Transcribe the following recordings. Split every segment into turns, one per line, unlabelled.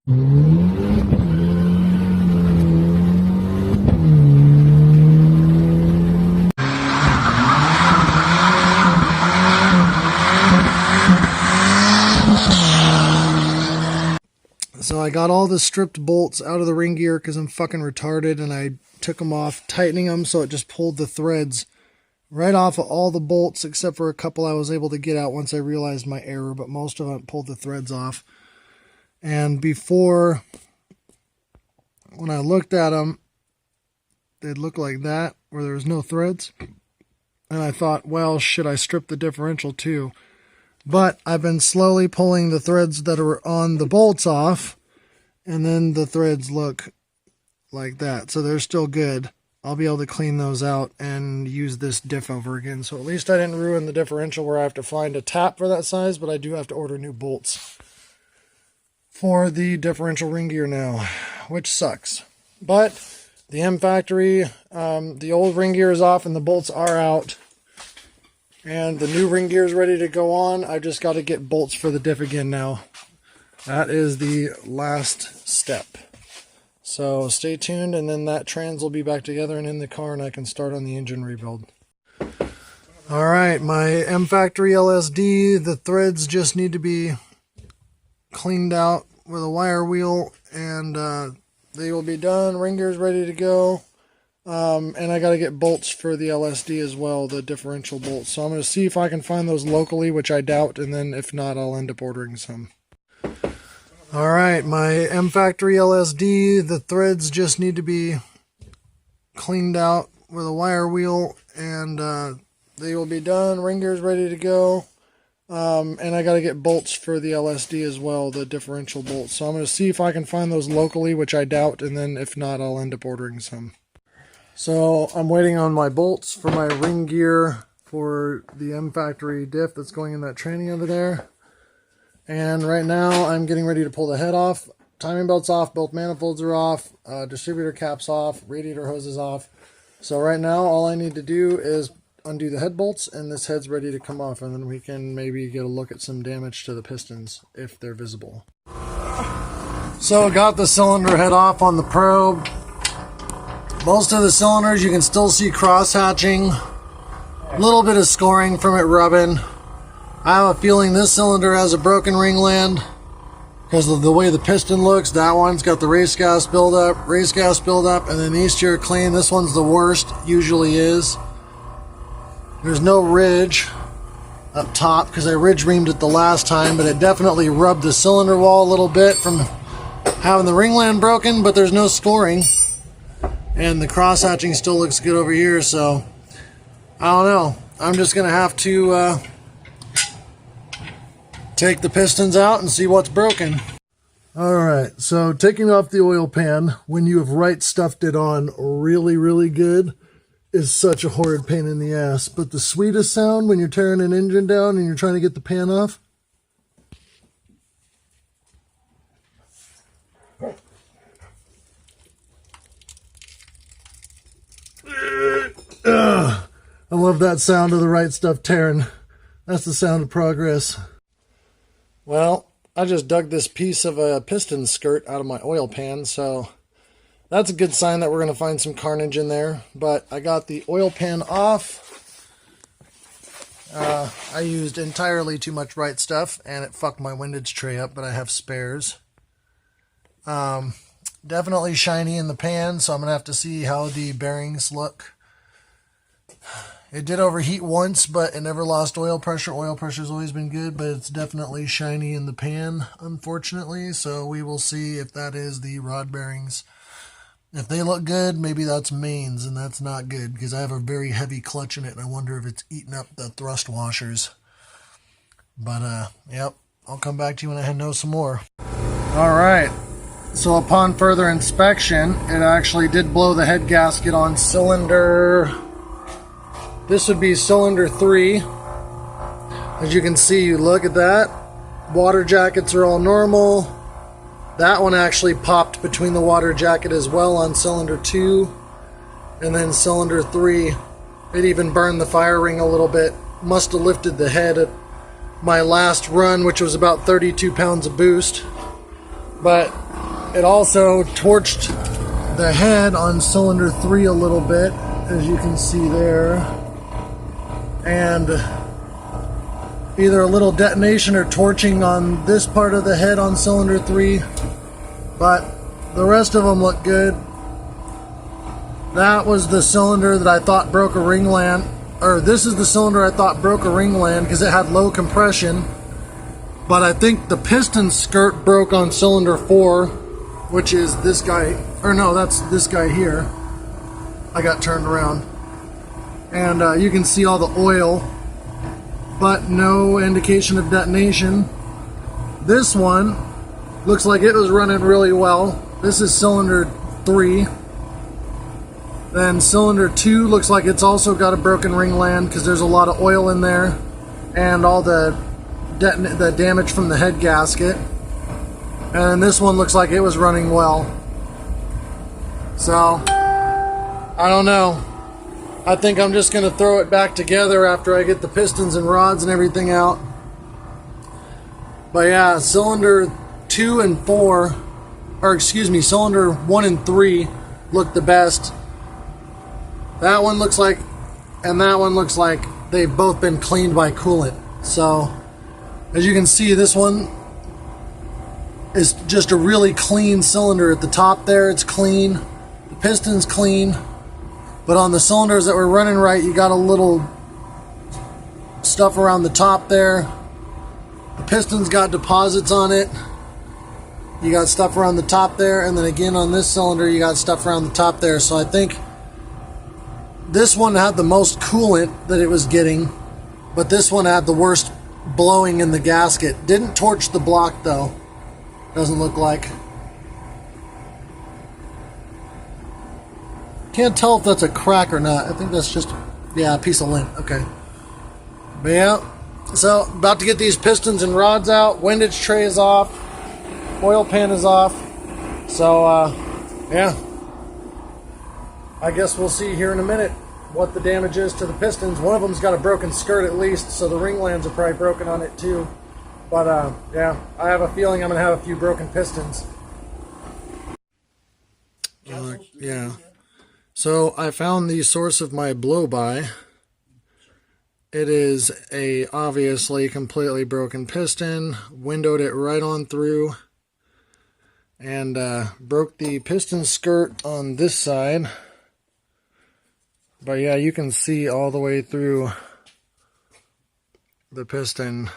So I got all the stripped bolts out of the ring gear because I'm fucking retarded, and I took them off, tightening them so it just pulled the threads right off of all the bolts except for a couple I was able to get out once I realized my error, but most of them pulled the threads off. And before, when I looked at them, they'd look like that, where there was no threads. And I thought, well, should I strip the differential too? But I've been slowly pulling the threads that are on the bolts off, and then the threads look like that. So they're still good. I'll be able to clean those out and use this diff over again. So at least I didn't ruin the differential where I have to find a tap for that size, but I do have to order new bolts for the differential ring gear now, which sucks. But the M factory, the old ring gear is off and the bolts are out. And the new ring gear is ready to go on. I just got to get bolts for the diff again now. That is the last step. So stay tuned, and then that trans will be back together and in the car, and I can start on the engine rebuild. Alright, my M Factory LSD, the threads just need to be cleaned out with a wire wheel, and they will be done. Ring gear is ready to go. And I got to get bolts for the LSD as well, the differential bolts. So I'm going to see if I can find those locally, which I doubt, and then if not, I'll end up ordering some. Alright, my M Factory LSD, the threads just need to be cleaned out with a wire wheel, and they will be done. Ring gear is ready to go. And I got to get bolts for the LSD as well, the differential bolts. So I'm going to see if I can find those locally, which I doubt, and then if not, I'll end up ordering some. So I'm waiting on my bolts for my ring gear for the M Factory diff that's going in that tranny over there. And right now I'm getting ready to pull the head off. Timing belt's off, both manifolds are off, distributor cap's off, radiator hose is off. So right now all I need to do is undo the head bolts, and this head's ready to come off, and then we can maybe get a look at some damage to the pistons if they're visible. So got the cylinder head off on the probe. Most of the cylinders you can still see cross-hatching, a little bit of scoring from it rubbing. I have a feeling this cylinder has a broken ringland because of the way the piston looks. That one's got the race gas buildup, and then these two are clean. This one's the worst, usually is. There's no ridge up top because I ridge reamed it the last time, but it definitely rubbed the cylinder wall a little bit from having the ringland broken, but there's no scoring. And the cross-hatching still looks good over here, so I don't know. I'm just going to have to take the pistons out and see what's broken. Alright, so taking off the oil pan when you have right stuffed it on really, really good is such a horrid pain in the ass. But the sweetest sound when you're tearing an engine down and you're trying to get the pan off, I love that sound of the right stuff tearing. That's the sound of progress. Well, I just dug this piece of a piston skirt out of my oil pan, so that's a good sign that we're going to find some carnage in there. But I got the oil pan off. I used entirely too much right stuff, and it fucked my windage tray up, but I have spares. Definitely shiny in the pan, so I'm going to have to see how the bearings look. It did overheat once, but it never lost oil pressure. Oil pressure's always been good, but it's definitely shiny in the pan, unfortunately. So we will see if that is the rod bearings. If they look good, maybe that's mains, and that's not good because I have a very heavy clutch in it, and I wonder if it's eating up the thrust washers. But, yep, I'll come back to you when I know some more. All right. So upon further inspection, it actually did blow the head gasket on cylinder... This would be cylinder 3. As you can see, you look at that. Water jackets are all normal. That one actually popped between the water jacket as well on cylinder 2. And then cylinder 3, it even burned the fire ring a little bit. Must have lifted the head at my last run, which was about 32 pounds of boost. But It also torched the head on cylinder 3 a little bit, as you can see there. And either a little detonation or torching on this part of the head on cylinder 3, but the rest of them look good. That was the cylinder that I thought broke a ringland, or this is the cylinder I thought broke a ringland because it had low compression, but I think the piston skirt broke on cylinder 4, which is this guy, or no, that's this guy here. I got turned around. And you can see all the oil, but no indication of detonation. This one looks like it was running really well. This is cylinder 3. Then cylinder 2 looks like it's also got a broken ringland because there's a lot of oil in there and all the damage from the head gasket. And this one looks like it was running well. So, I don't know. I think I'm just going to throw it back together after I get the pistons and rods and everything out. But yeah, cylinder 2 and 4, or excuse me, cylinder 1 and 3 look the best. That one looks like, and that one looks like they've both been cleaned by coolant. So, as you can see, this one is just a really clean cylinder. At the top there, it's clean. The piston's clean. But on the cylinders that were running right, you got a little stuff around the top there. The piston's got deposits on it. You got stuff around the top there, and then again on this cylinder, you got stuff around the top there. So I think this one had the most coolant that it was getting, but this one had the worst blowing in the gasket. Didn't torch the block though. Doesn't look like. Can't tell if that's a crack or not. I think that's just, yeah, a piece of lint. Okay. But yeah, so about to get these pistons and rods out. Windage tray is off. Oil pan is off. So, yeah. I guess we'll see here in a minute what the damage is to the pistons. One of them's got a broken skirt at least, so the ringlands are probably broken on it too. But, yeah, I have a feeling I'm going to have a few broken pistons. Yeah. So I found the source of my blow-by. It is a obviously completely broken piston. Windowed it right on through. And broke the piston skirt on this side. But yeah, you can see all the way through the piston.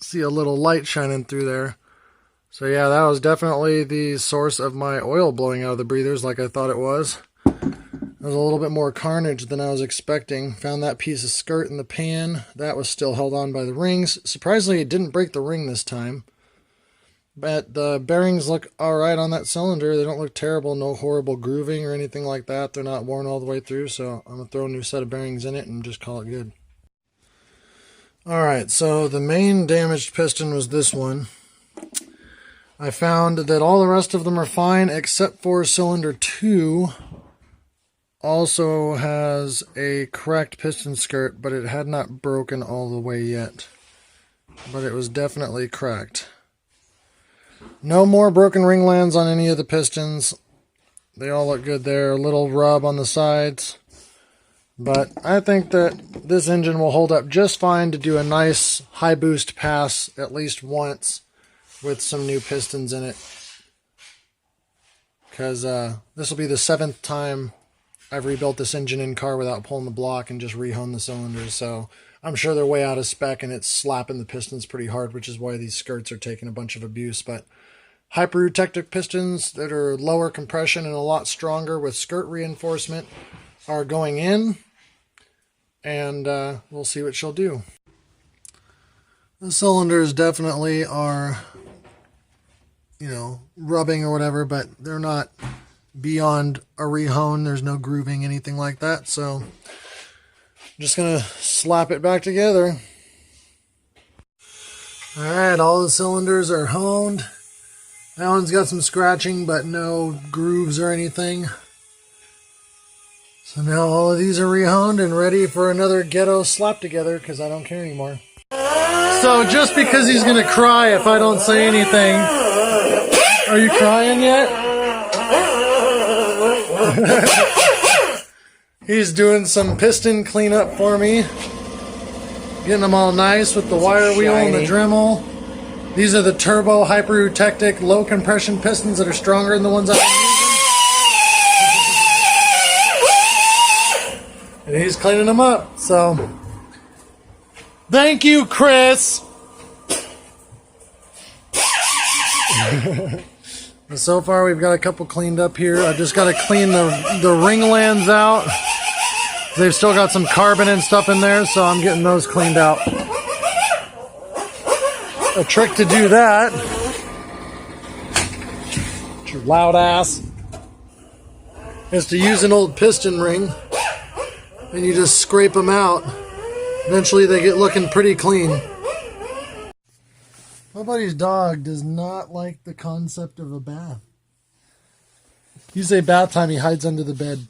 See a little light shining through there. So yeah, that was definitely the source of my oil blowing out of the breathers like I thought it was. There was a little bit more carnage than I was expecting. Found that piece of skirt in the pan. That was still held on by the rings. Surprisingly, it didn't break the ring this time. But the bearings look alright on that cylinder. They don't look terrible. No horrible grooving or anything like that. They're not worn all the way through. So I'm going to throw a new set of bearings in it and just call it good. Alright, so the main damaged piston was this one. I found that all the rest of them are fine except for cylinder 2 also has a cracked piston skirt, but it had not broken all the way yet. But it was definitely cracked. No more broken ringlands on any of the pistons. They all look good there. A little rub on the sides. But I think that this engine will hold up just fine to do a nice high boost pass at least once with some new pistons in it. Because this will be the 7th time I've rebuilt this engine in car without pulling the block and just rehone the cylinders. So I'm sure they're way out of spec and it's slapping the pistons pretty hard, which is why these skirts are taking a bunch of abuse. But hyper-eutectic pistons that are lower compression and a lot stronger with skirt reinforcement are going in. And we'll see what she'll do. The cylinders definitely are, you know, rubbing or whatever, but they're not beyond a rehone. There's no grooving, anything like that. So I'm just going to slap it back together. Alright, all the cylinders are honed. That one's got some scratching, but no grooves or anything. So now all of these are rehoned and ready for another ghetto slap together because I don't care anymore. So just because he's gonna cry if I don't say anything. Are you crying yet? He's doing some piston cleanup for me. Getting them all nice with the wire wheel and the Dremel. These are the turbo hyper-eutectic low compression pistons that are stronger than the ones I've been using. And he's cleaning them up, so thank you, Chris. So far we've got a couple cleaned up here. I just got to clean the ring lands out. They've still got some carbon and stuff in there, so I'm getting those cleaned out. A trick to do that, your loud ass, is to use an old piston ring and you just scrape them out. Eventually they get looking pretty clean. My buddy's dog does not like the concept of a bath. You say bath time, he hides under the bed.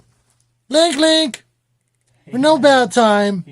Link, Link! For no bath time.